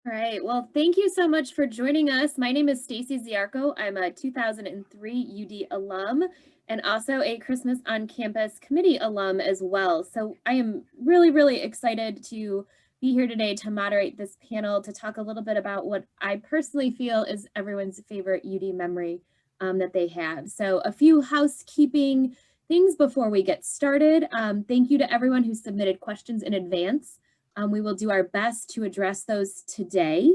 All right. Well, thank you so much for joining us. My name is Stacy Ziarko. I'm a 2003 UD alum and also a Christmas on Campus committee alum as well. So I am really excited to be here today to moderate this panel to talk a little bit about what I personally feel is everyone's favorite UD memory that they have. So a few housekeeping things before we get started. Thank you to everyone who submitted questions in advance. We will do our best to address those today.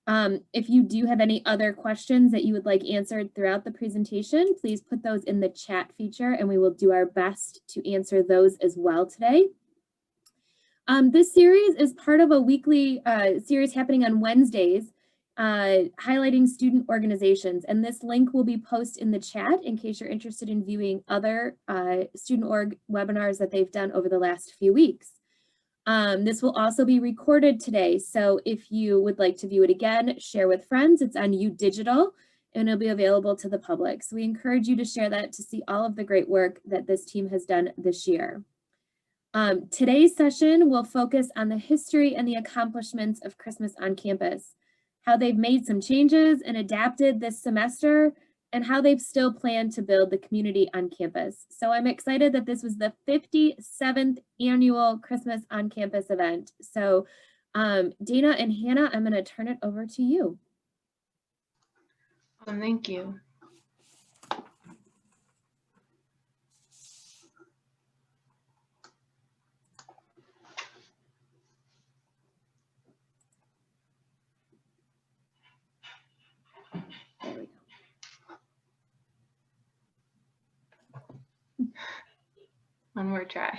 If you do have any other questions that you would like answered throughout the presentation, please put those in the chat feature and we will do our best to answer those as well today. This series is part of a weekly series happening on Wednesdays, highlighting student organizations. And this link will be posted in the chat in case you're interested in viewing other student org webinars that they've done over the last few weeks. This will also be recorded today. So if you would like to view it again, share with friends. It's on UDigital and it'll be available to the public. So we encourage you to share that to see all of the great work that this team has done this year. Today's session will focus on the history and the accomplishments of Christmas on campus, how they've made some changes and adapted this semester, and how they've still planned to build the community on campus. So I'm excited that this was the 57th annual Christmas on campus event. So Dana and Hannah, I'm going to turn it over to you. Thank you. There we go. One more try.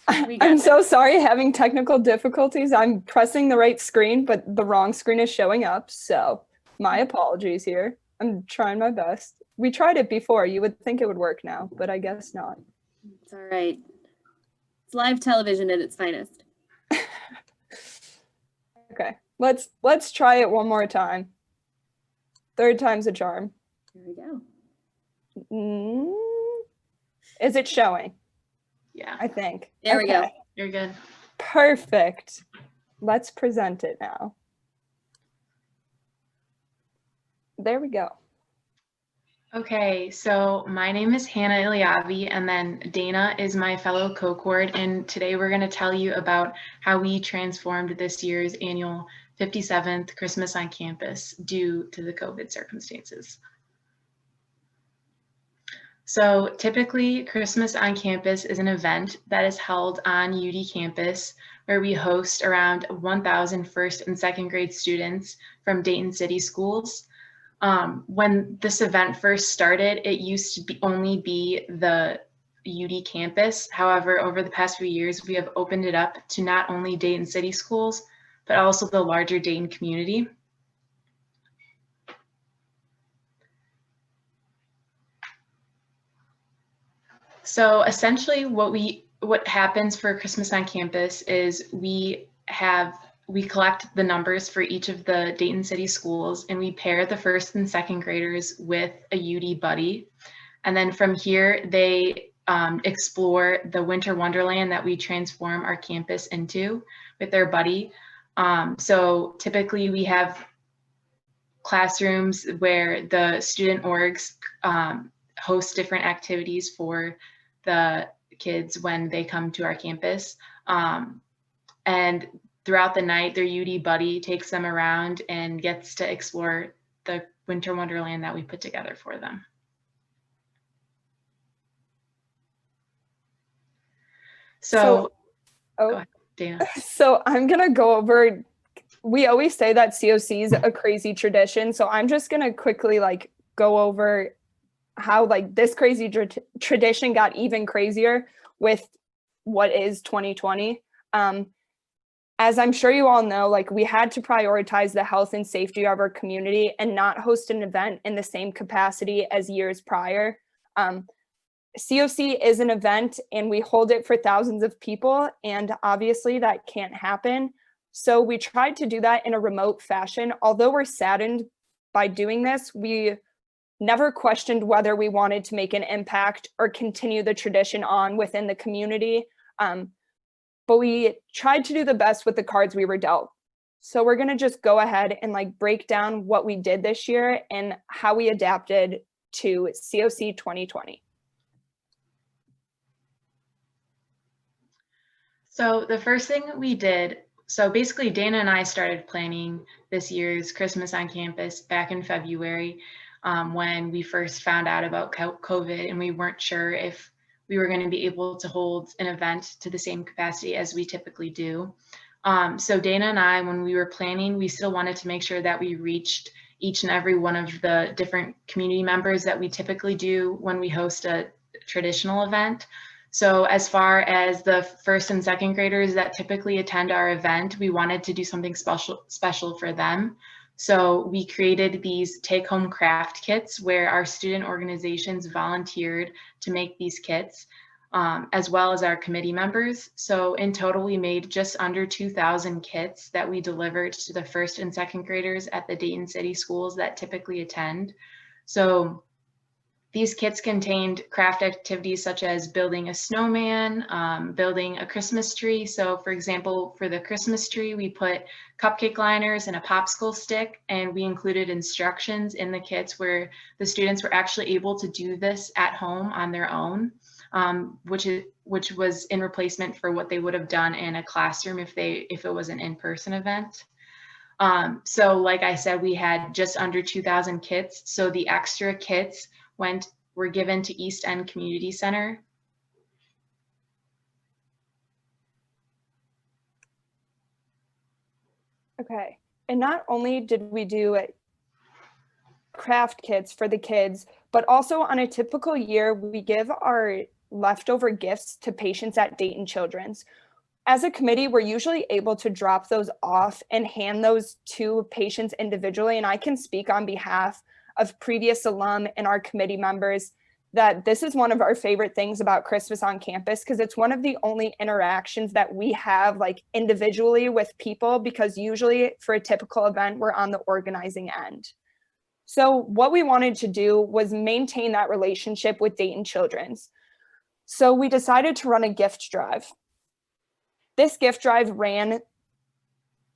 I'm so sorry, having technical difficulties. I'm pressing the right screen, but the wrong screen is showing up. So my apologies here. I'm trying my best. We tried it before. You would think it would work now, but I guess not. It's all right. It's live television at its finest. Okay, let's try it one more time. Third time's a charm. Here we go. Is it showing? Yeah, I think. There we go. You're good. Perfect. Let's present it now. There we go. Okay, so my name is Hannah Ilyavi, and then Dana is my fellow co-coord, and today we're going to tell you about how we transformed this year's annual 57th Christmas on campus due to the COVID circumstances. So typically, Christmas on campus is an event that is held on UD campus where we host around 1,000 first and second grade students from Dayton City schools. When this event first started, it used to only be the UD campus. However, over the past few years, we have opened it up to not only Dayton City schools, but also the larger Dayton community. So essentially what happens for Christmas on campus is we collect the numbers for each of the Dayton City schools and we pair the first and second graders with a UD buddy. And then from here, they explore the winter wonderland that we transform our campus into with their buddy. So typically we have classrooms where the student orgs host different activities for the kids when they come to our campus. And throughout the night, their UD buddy takes them around and gets to explore the winter wonderland that we put together for them. So go ahead, Dana. So I'm going to go over, we always say that COC is a crazy tradition. So I'm just going to quickly go over how this crazy tradition got even crazier with what is 2020. As I'm sure you all know, we had to prioritize the health and safety of our community and not host an event in the same capacity as years prior. COC is an event and we hold it for thousands of people, and obviously that can't happen. So we tried to do that in a remote fashion. Although we're saddened by doing this, we never questioned whether we wanted to make an impact or continue the tradition on within the community. But we tried to do the best with the cards we were dealt. So we're going to just go ahead and like break down what we did this year and how we adapted to COC 2020. So the first thing we did, so basically Dana and I started planning this year's Christmas on campus back in February when we first found out about COVID, and we weren't sure if we were going to be able to hold an event to the same capacity as we typically do. So Dana and I, when we were planning, we still wanted to make sure that we reached each and every one of the different community members that we typically do when we host a traditional event. So as far as the first and second graders that typically attend our event, we wanted to do something special for them. So we created these take-home craft kits where our student organizations volunteered to make these kits, as well as our committee members. So in total, we made just under 2,000 kits that we delivered to the first and second graders at the Dayton City schools that typically attend. So these kits contained craft activities such as building a snowman, building a Christmas tree. So for example, for the Christmas tree, we put cupcake liners and a popsicle stick, and we included instructions in the kits where the students were actually able to do this at home on their own, which was in replacement for what they would have done in a classroom if it was an in-person event. So like I said, we had just under 2,000 kits. So the extra kits were given to East End Community Center. Okay, and not only did we do craft kits for the kids, but also on a typical year, we give our leftover gifts to patients at Dayton Children's. As a committee, we're usually able to drop those off and hand those to patients individually, and I can speak on behalf of previous alum and our committee members that this is one of our favorite things about Christmas on campus, because it's one of the only interactions that we have like individually with people, because usually for a typical event, we're on the organizing end. So what we wanted to do was maintain that relationship with Dayton Children's. So we decided to run a gift drive. This gift drive ran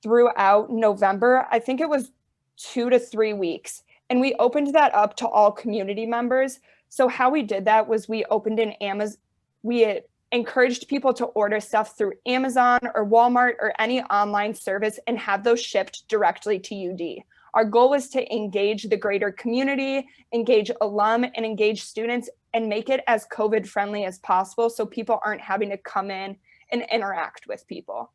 throughout November. I think it was 2 to 3 weeks. And we opened that up to all community members. So how we did that was we opened an Amazon. We encouraged people to order stuff through Amazon or Walmart or any online service and have those shipped directly to UD. Our goal was to engage the greater community, engage alum, and engage students, and make it as COVID friendly as possible so people aren't having to come in and interact with people.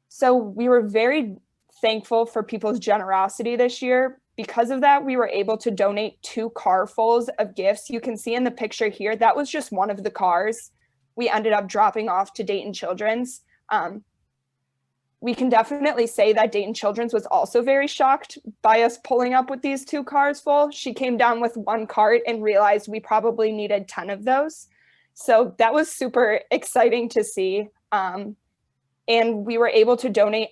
So we were very thankful for people's generosity this year. Because of that, we were able to donate 2 carfuls of gifts. You can see in the picture here, that was just one of the cars we ended up dropping off to Dayton Children's. We can definitely say that Dayton Children's was also very shocked by us pulling up with these 2 cars full. She came down with 1 cart and realized we probably needed 10 of those. So that was super exciting to see. And we were able to donate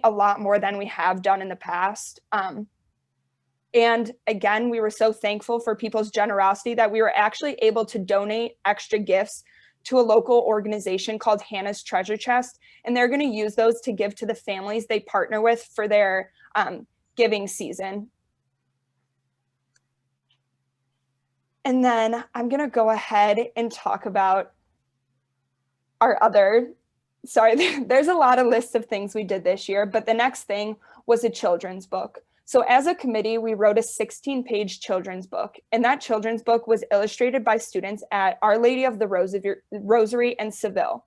a lot more than we have done in the past. And again, we were so thankful for people's generosity that we were actually able to donate extra gifts to a local organization called Hannah's Treasure Chest. And they're going to use those to give to the families they partner with for their giving season. And then I'm going to go ahead and talk about our other, there's a lot of lists of things we did this year, but the next thing was a children's book. So as a committee, we wrote a 16-page children's book, and that children's book was illustrated by students at Our Lady of the Rosary in Seville.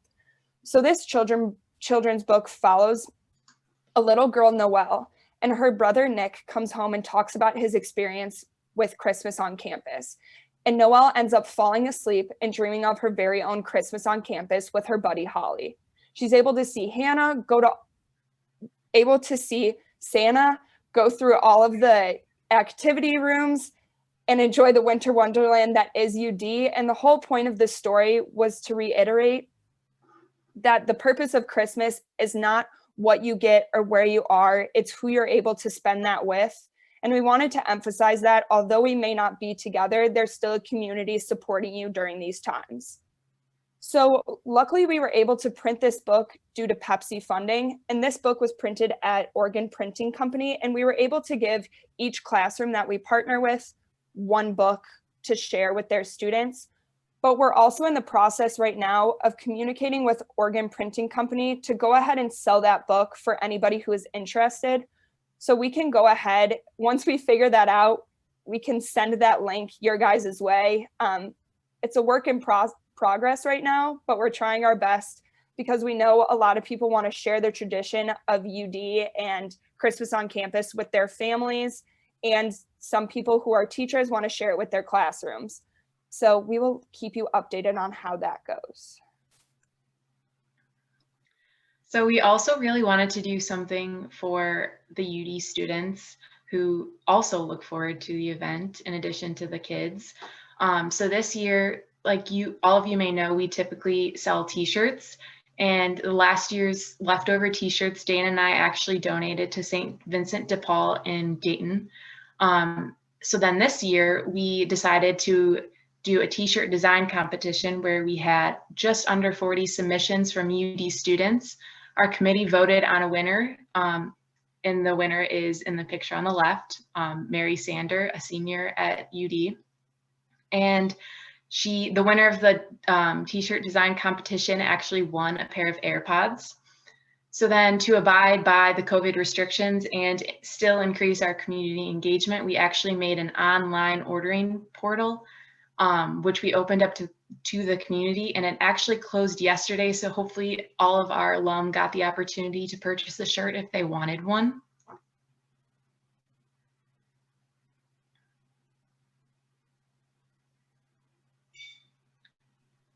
So this children's book follows a little girl, Noelle, and her brother, Nick, comes home and talks about his experience with Christmas on campus. And Noelle ends up falling asleep and dreaming of her very own Christmas on campus with her buddy, Holly. She's able to see Santa go through all of the activity rooms and enjoy the winter wonderland that is UD. And the whole point of this story was to reiterate that the purpose of Christmas is not what you get or where you are, it's who you're able to spend that with. And we wanted to emphasize that although we may not be together, there's still a community supporting you during these times. So luckily we were able to print this book due to Pepsi funding. And this book was printed at Oregon Printing Company. And we were able to give each classroom that we partner with one book to share with their students. But we're also in the process right now of communicating with Oregon Printing Company to go ahead and sell that book for anybody who is interested. So we can go ahead, once we figure that out, we can send that link your guys' way. It's a work in progress right now, but we're trying our best because we know a lot of people want to share their tradition of UD and Christmas on campus with their families, and some people who are teachers want to share it with their classrooms. So we will keep you updated on how that goes. So we also really wanted to do something for the UD students who also look forward to the event in addition to the kids. So this year, like all of you may know, we typically sell T-shirts, and last year's leftover T-shirts, Dana and I actually donated to St. Vincent de Paul in Dayton. So then this year we decided to do a T-shirt design competition where we had just under 40 submissions from UD students. Our committee voted on a winner, and the winner is in the picture on the left, Mary Sander, a senior at UD. And the winner of the T-shirt design competition actually won a pair of AirPods. So then, to abide by the COVID restrictions and still increase our community engagement, we actually made an online ordering portal, which we opened up to the community, and it actually closed yesterday. So hopefully all of our alum got the opportunity to purchase the shirt if they wanted one.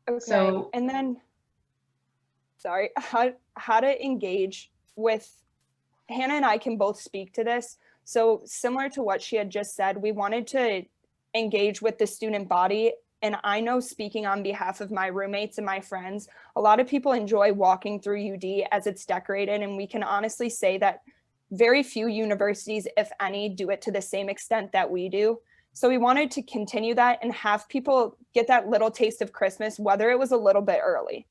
Okay, So, and then, sorry, how to engage with, Hannah and I can both speak to this. So similar to what she had just said, we wanted to engage with the student body. And I know, speaking on behalf of my roommates and my friends, a lot of people enjoy walking through UD as it's decorated. And we can honestly say that very few universities, if any, do it to the same extent that we do. So we wanted to continue that and have people get that little taste of Christmas, whether it was a little bit early.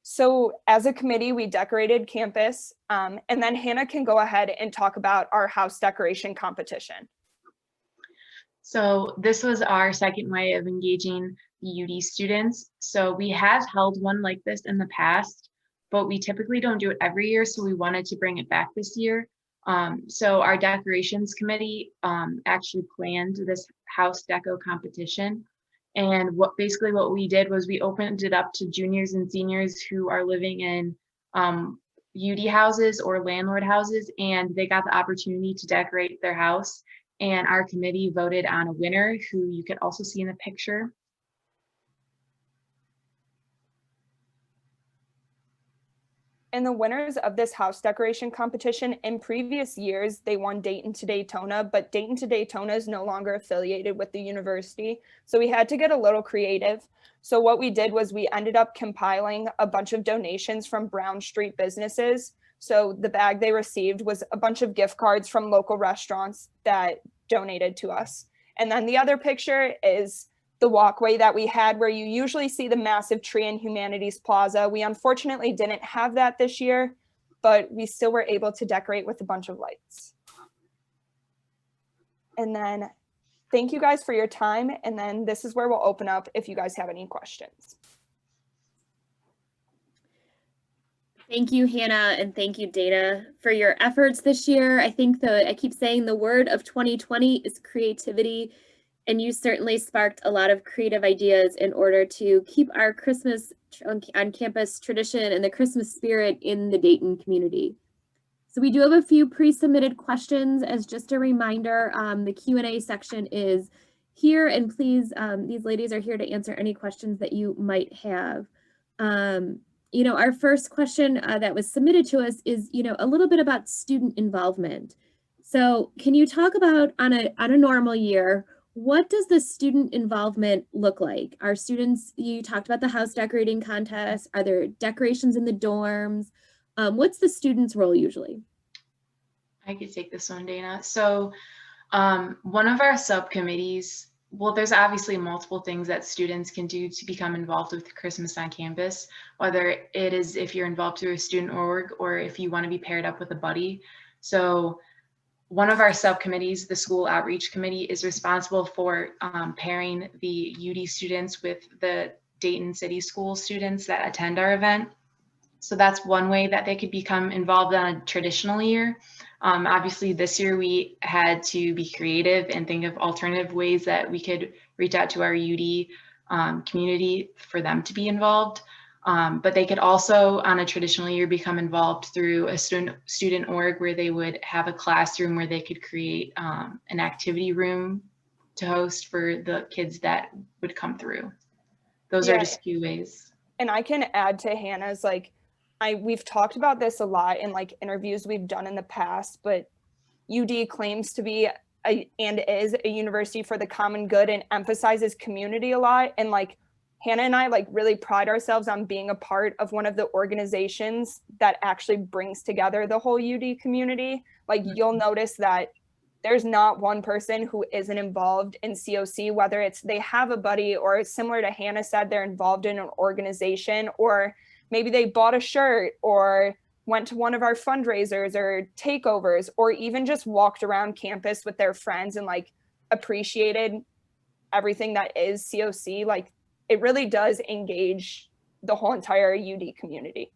So as a committee, we decorated campus, and then Hannah can go ahead and talk about our house decoration competition. So this was our second way of engaging the UD students. So we have held one like this in the past, but we typically don't do it every year. So we wanted to bring it back this year. So our decorations committee actually planned this house deco competition. And what we did was we opened it up to juniors and seniors who are living in UD houses or landlord houses, and they got the opportunity to decorate their house. And our committee voted on a winner who you can also see in the picture. And the winners of this house decoration competition, in previous years, they won Dayton to Daytona, but Dayton to Daytona is no longer affiliated with the university. So we had to get a little creative. So what we did was we ended up compiling a bunch of donations from Brown Street businesses. So the bag they received was a bunch of gift cards from local restaurants that donated to us. And then the other picture is the walkway that we had where you usually see the massive tree in Humanities Plaza. We unfortunately didn't have that this year, but we still were able to decorate with a bunch of lights. And then thank you guys for your time. And then this is where we'll open up if you guys have any questions. Thank you, Hannah, and thank you, Dana, for your efforts this year. I think I keep saying the word of 2020 is creativity. And you certainly sparked a lot of creative ideas in order to keep our Christmas on campus tradition and the Christmas spirit in the Dayton community. So we do have a few pre-submitted questions. As just a reminder, the Q&A section is here, and please, these ladies are here to answer any questions that you might have. Our first question that was submitted to us is, a little bit about student involvement. So can you talk about on a normal year, what does the student involvement look like? Are students, you talked about the house decorating contest, are there decorations in the dorms? What's the students' role usually? I could take this one, Dana. So one of our subcommittees Well, there's obviously multiple things that students can do to become involved with Christmas on campus, whether it is if you're involved through a student org or if you want to be paired up with a buddy. So one of our subcommittees, the School Outreach Committee, is responsible for pairing the UD students with the Dayton City School students that attend our event. So that's one way that they could become involved on a traditional year. Obviously, this year we had to be creative and think of alternative ways that we could reach out to our UD community for them to be involved. But they could also, on a traditional year, become involved through a student org where they would have a classroom where they could create an activity room to host for the kids that would come through. Those are just a few ways. And I can add to Hannah's, like, we've talked about this a lot in like interviews we've done in the past, but UD claims to be and is a university for the common good and emphasizes community a lot. And like Hannah and I like really pride ourselves on being a part of one of the organizations that actually brings together the whole UD community. Like you'll notice that there's not one person who isn't involved in COC, whether it's they have a buddy or similar to Hannah said, they're involved in an organization, or maybe they bought a shirt or went to one of our fundraisers or takeovers, or even just walked around campus with their friends and like appreciated everything that is COC. Like it really does engage the whole entire UD community.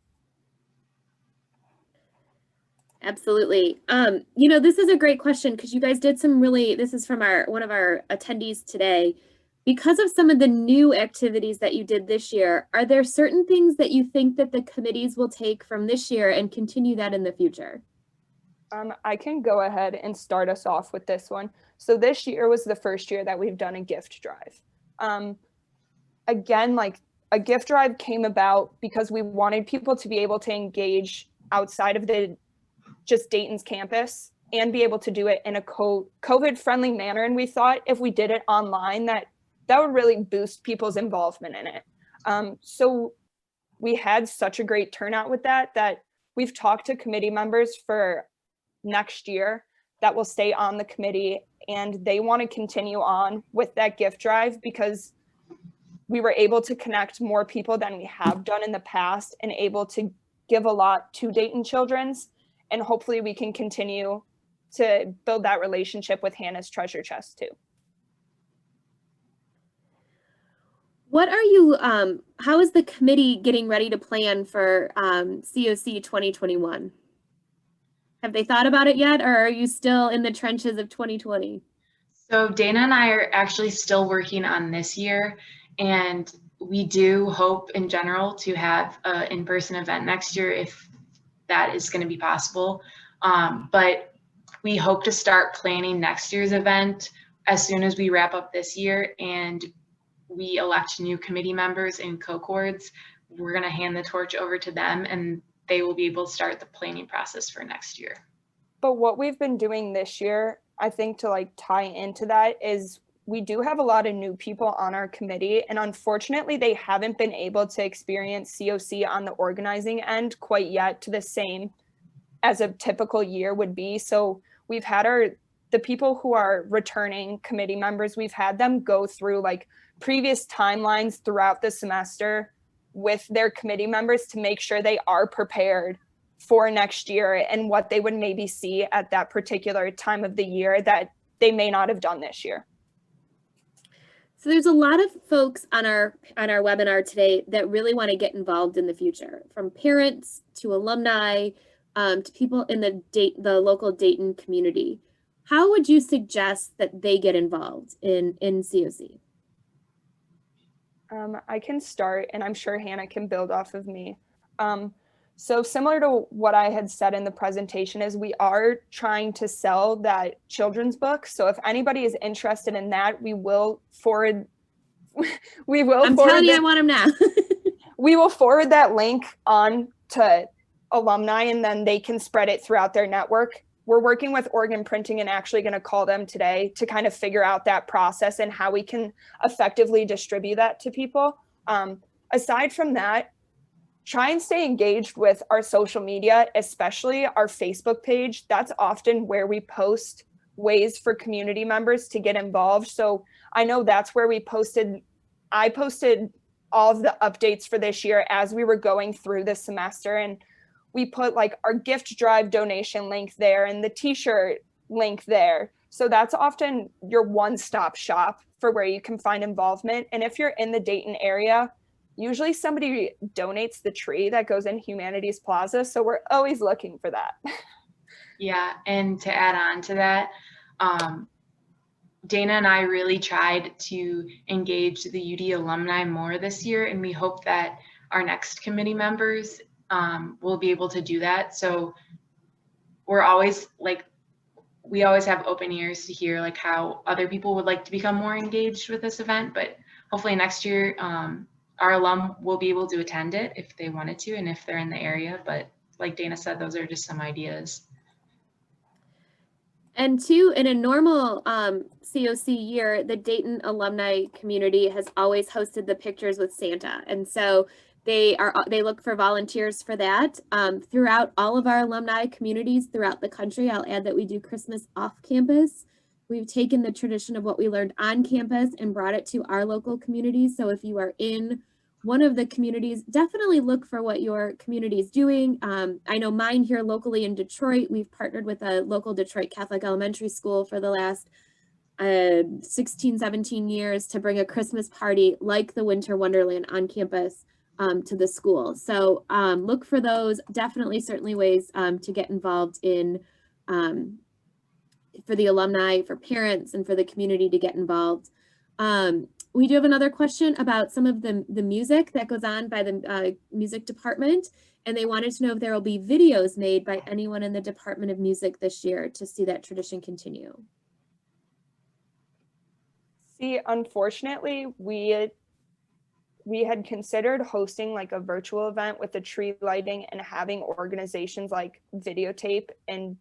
Absolutely. You know, this is a great question because you guys did some really, this is from one of our attendees today. Because of some of the new activities that you did this year, are there certain things that you think that the committees will take from this year and continue that in the future? I can go ahead and start us off with this one. So this year was the first year that we've done a gift drive. Again, like a gift drive came about because we wanted people to be able to engage outside of just Dayton's campus and be able to do it in a COVID-friendly manner. And we thought if we did it online, that would really boost people's involvement in it. So we had such a great turnout with that we've talked to committee members for next year that will stay on the committee, and they want to continue on with that gift drive because we were able to connect more people than we have done in the past and able to give a lot to Dayton Children's. And hopefully we can continue to build that relationship with Hannah's Treasure Chest too. What are you, how is the committee getting ready to plan for COC 2021? Have they thought about it yet, or are you still in the trenches of 2020? So Dana and I are actually still working on this year, and we do hope in general to have an in-person event next year if that is going to be possible. But we hope to start planning next year's event as soon as we wrap up this year and we elect new committee members and co-coords. We're going to hand the torch over to them and they will be able to start the planning process for next year. But what we've been doing this year, I think to like tie into that, is we do have a lot of new people on our committee, and unfortunately they haven't been able to experience COC on the organizing end quite yet to the same as a typical year would be. So we've had the people who are returning committee members, we've had them go through like previous timelines throughout the semester with their committee members to make sure they are prepared for next year and what they would maybe see at that particular time of the year that they may not have done this year. So there's a lot of folks on our webinar today that really want to get involved in the future, from parents to alumni to people in the local Dayton community. How would you suggest that they get involved in COC? I can start, and I'm sure Hannah can build off of me. So similar to what I had said in the presentation is we are trying to sell that children's book. So if anybody is interested in that, we will forward. I'm telling you, I want them now. We will forward that link on to alumni, and then they can spread it throughout their network. We're working with Oregon Printing and actually going to call them today to kind of figure out that process and how we can effectively distribute that to people. Aside from that, try and stay engaged with our social media, especially our Facebook page. That's often where we post ways for community members to get involved. So I know that's where I posted all of the updates for this year as we were going through the semester, and we put like our gift drive donation link there and the t-shirt link there. So that's often your one-stop shop for where you can find involvement. And if you're in the Dayton area, usually somebody donates the tree that goes in Humanities Plaza. So we're always looking for that. Yeah, and to add on to that, Dana and I really tried to engage the UD alumni more this year, and we hope that our next committee members will be able to do that. So we're always we always have open ears to hear like how other people would like to become more engaged with this event, but hopefully next year our alum will be able to attend it if they wanted to and if they're in the area. But like Dana said, those are just some ideas. And two, in a normal COC year, the Dayton alumni community has always hosted the Pictures with Santa. And so they look for volunteers for that. Throughout all of our alumni communities throughout the country, I'll add that we do Christmas off campus. We've taken the tradition of what we learned on campus and brought it to our local communities. So if you are in one of the communities, definitely look for what your community is doing. I know mine here locally in Detroit, we've partnered with a local Detroit Catholic elementary school for the last 16, 17 years to bring a Christmas party like the Winter Wonderland on campus to the school. So look for those, definitely certainly ways to get involved in for the alumni, for parents, and for the community to get involved. We do have another question about some of the music that goes on by the music department, and they wanted to know if there will be videos made by anyone in the Department of Music this year to see that tradition continue. See, unfortunately, we had considered hosting like a virtual event with the tree lighting and having organizations like videotape and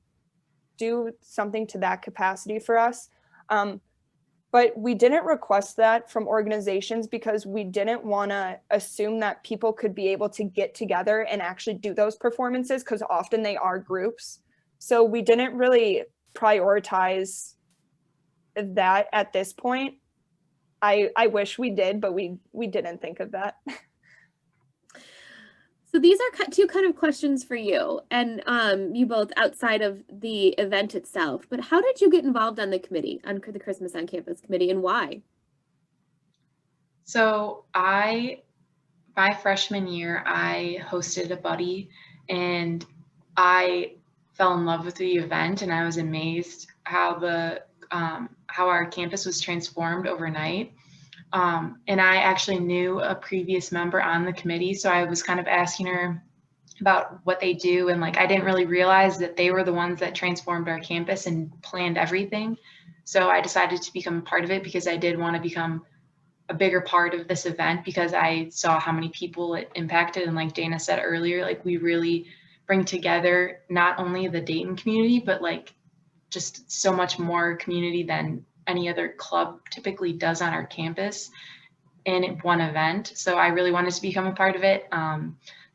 do something to that capacity for us. But we didn't request that from organizations because we didn't want to assume that people could be able to get together and actually do those performances, because often they are groups. So we didn't really prioritize that at this point. I wish we did, but we didn't think of that. So these are two kind of questions for you, and you both outside of the event itself, but how did you get involved on the committee, on the Christmas on Campus committee, and why? So my freshman year, I hosted a buddy and I fell in love with the event, and I was amazed how how our campus was transformed overnight. And I actually knew a previous member on the committee, so I was kind of asking her about what they do, and like I didn't really realize that they were the ones that transformed our campus and planned everything. So I decided to become a part of it because I did want to become a bigger part of this event, because I saw how many people it impacted. And like Dana said earlier, like we really bring together not only the Dayton community, but like just so much more community than any other club typically does on our campus in one event. So I really wanted to become a part of it.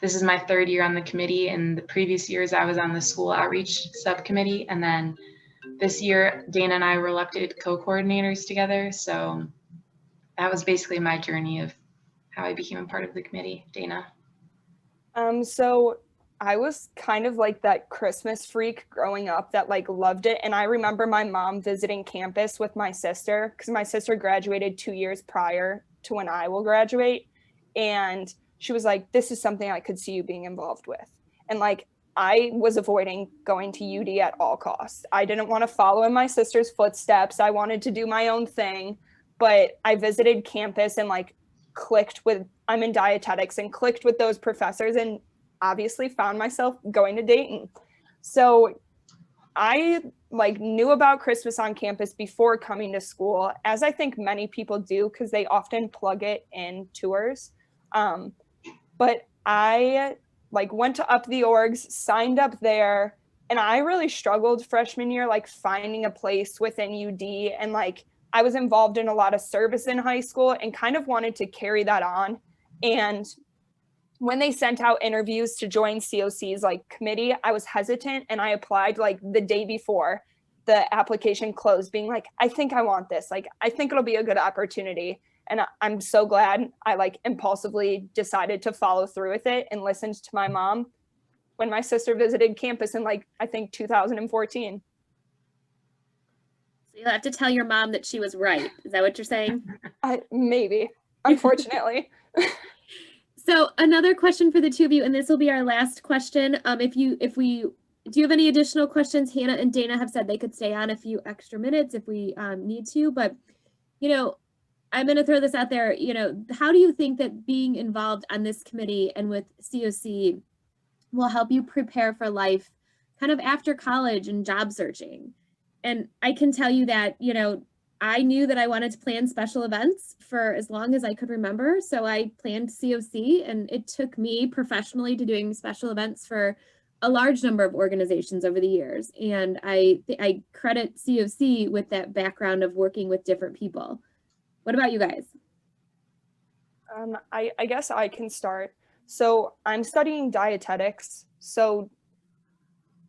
This is my third year on the committee, and the previous years I was on the school outreach subcommittee. And then this year, Dana and I were elected co-coordinators together. So that was basically my journey of how I became a part of the committee. Dana? So I was kind of like that Christmas freak growing up that like loved it. And I remember my mom visiting campus with my sister, because my sister graduated 2 years prior to when I will graduate. And she was like, this is something I could see you being involved with. And like, I was avoiding going to UD at all costs. I didn't want to follow in my sister's footsteps. I wanted to do my own thing, but I visited campus and like clicked with, I'm in dietetics, and clicked with those professors, and obviously found myself going to Dayton. So I like knew about Christmas on Campus before coming to school, as I think many people do, because they often plug it in tours. But I like went to Up the Orgs, signed up there, and I really struggled freshman year, like finding a place within UD. And like I was involved in a lot of service in high school and kind of wanted to carry that on. And when they sent out interviews to join COC's like committee, I was hesitant, and I applied like the day before. the application closed, being like, I think I want this. Like, I think it'll be a good opportunity. And I'm so glad I like impulsively decided to follow through with it and listened to my mom when my sister visited campus in like, I think 2014. So you'll have to tell your mom that she was right. Is that what you're saying? Maybe, unfortunately. So another question for the two of you, and this will be our last question. Do you have any additional questions? Hannah and Dana have said they could stay on a few extra minutes if we need to, but I'm going to throw this out there. How do you think that being involved on this committee and with COC will help you prepare for life kind of after college and job searching? And I can tell you that, I knew that I wanted to plan special events for as long as I could remember. So I planned COC, and it took me professionally to doing special events for a large number of organizations over the years. And I credit COC with that background of working with different people. What about you guys? I guess I can start. So I'm studying dietetics. So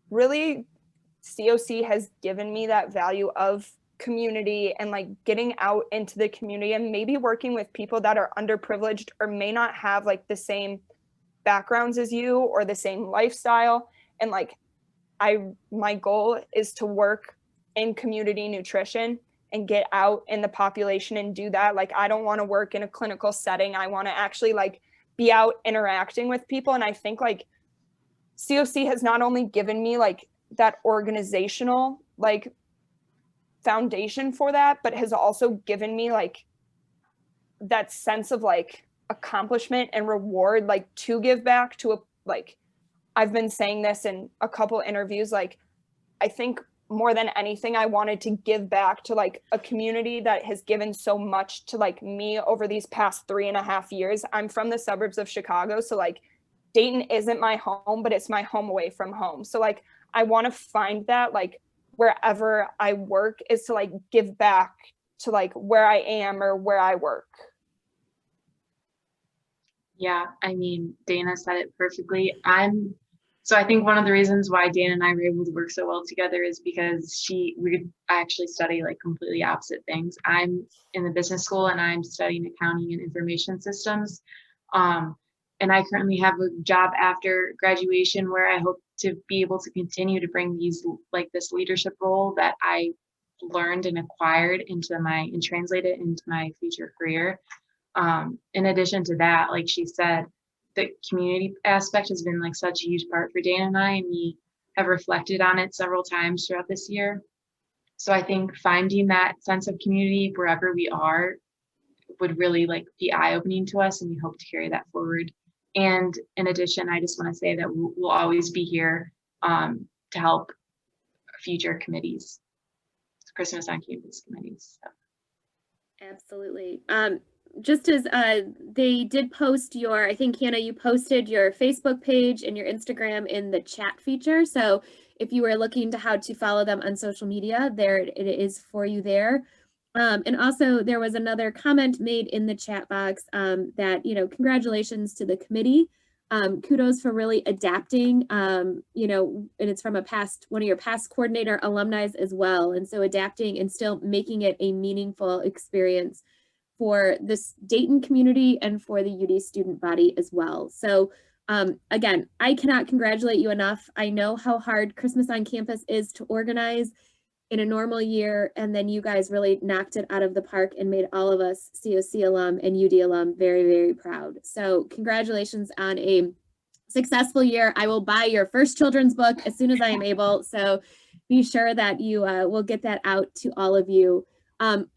really, COC has given me that value of community and like getting out into the community and maybe working with people that are underprivileged or may not have like the same backgrounds as you or the same lifestyle. And like my goal is to work in community nutrition and get out in the population and do that. Like, I don't want to work in a clinical setting. I want to actually like be out interacting with people. And I think like COC has not only given me like that organizational like foundation for that, but has also given me like that sense of like accomplishment and reward, like to give back to I've been saying this in a couple interviews, like I think more than anything, I wanted to give back to like a community that has given so much to like me over these past 3.5 years. I'm from the suburbs of Chicago. So like Dayton isn't my home, but it's my home away from home. So like, I want to find that like wherever I work is to like give back to like where I am or where I work. Yeah, I mean, Dana said it perfectly. So I think one of the reasons why Dana and I were able to work so well together is because I actually study like completely opposite things. I'm in the business school and I'm studying accounting and information systems. And I currently have a job after graduation where I hope to be able to continue to bring this leadership role that I learned and acquired and translate it into my future career. In addition to that, like she said, the community aspect has been like such a huge part for Dana and I, and we have reflected on it several times throughout this year. So I think finding that sense of community wherever we are would really like be eye-opening to us, and we hope to carry that forward. And in addition, I just want to say that we'll always be here to help future committees, Christmas on Campus committees. So. Absolutely. Just as they did post I think Hannah, you posted your Facebook page and your Instagram in the chat feature. So if you were looking to how to follow them on social media, there it is for you there. And also there was another comment made in the chat box that, congratulations to the committee. Kudos for really adapting, and it's from one of your past coordinator alumni as well. And so adapting and still making it a meaningful experience for this Dayton community and for the UD student body as well. So again, I cannot congratulate you enough. I know how hard Christmas on Campus is to organize in a normal year, and then you guys really knocked it out of the park and made all of us COC alum and UD alum very, very proud. So congratulations on a successful year. I will buy your first children's book as soon as I am able. So be sure that you will get that out to all of you.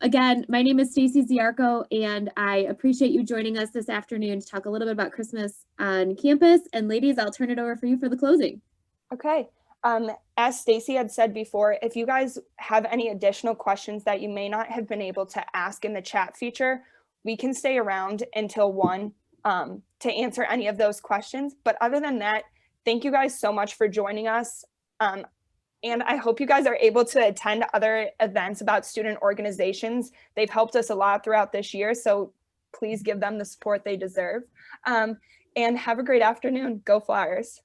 Again, my name is Stacy Ziarko, and I appreciate you joining us this afternoon to talk a little bit about Christmas on campus. And ladies, I'll turn it over for you for the closing. Okay. As Stacy had said before, if you guys have any additional questions that you may not have been able to ask in the chat feature, we can stay around until 1 to answer any of those questions. But other than that, thank you guys so much for joining us. And I hope you guys are able to attend other events about student organizations. They've helped us a lot throughout this year, so please give them the support they deserve. And have a great afternoon. Go Flyers.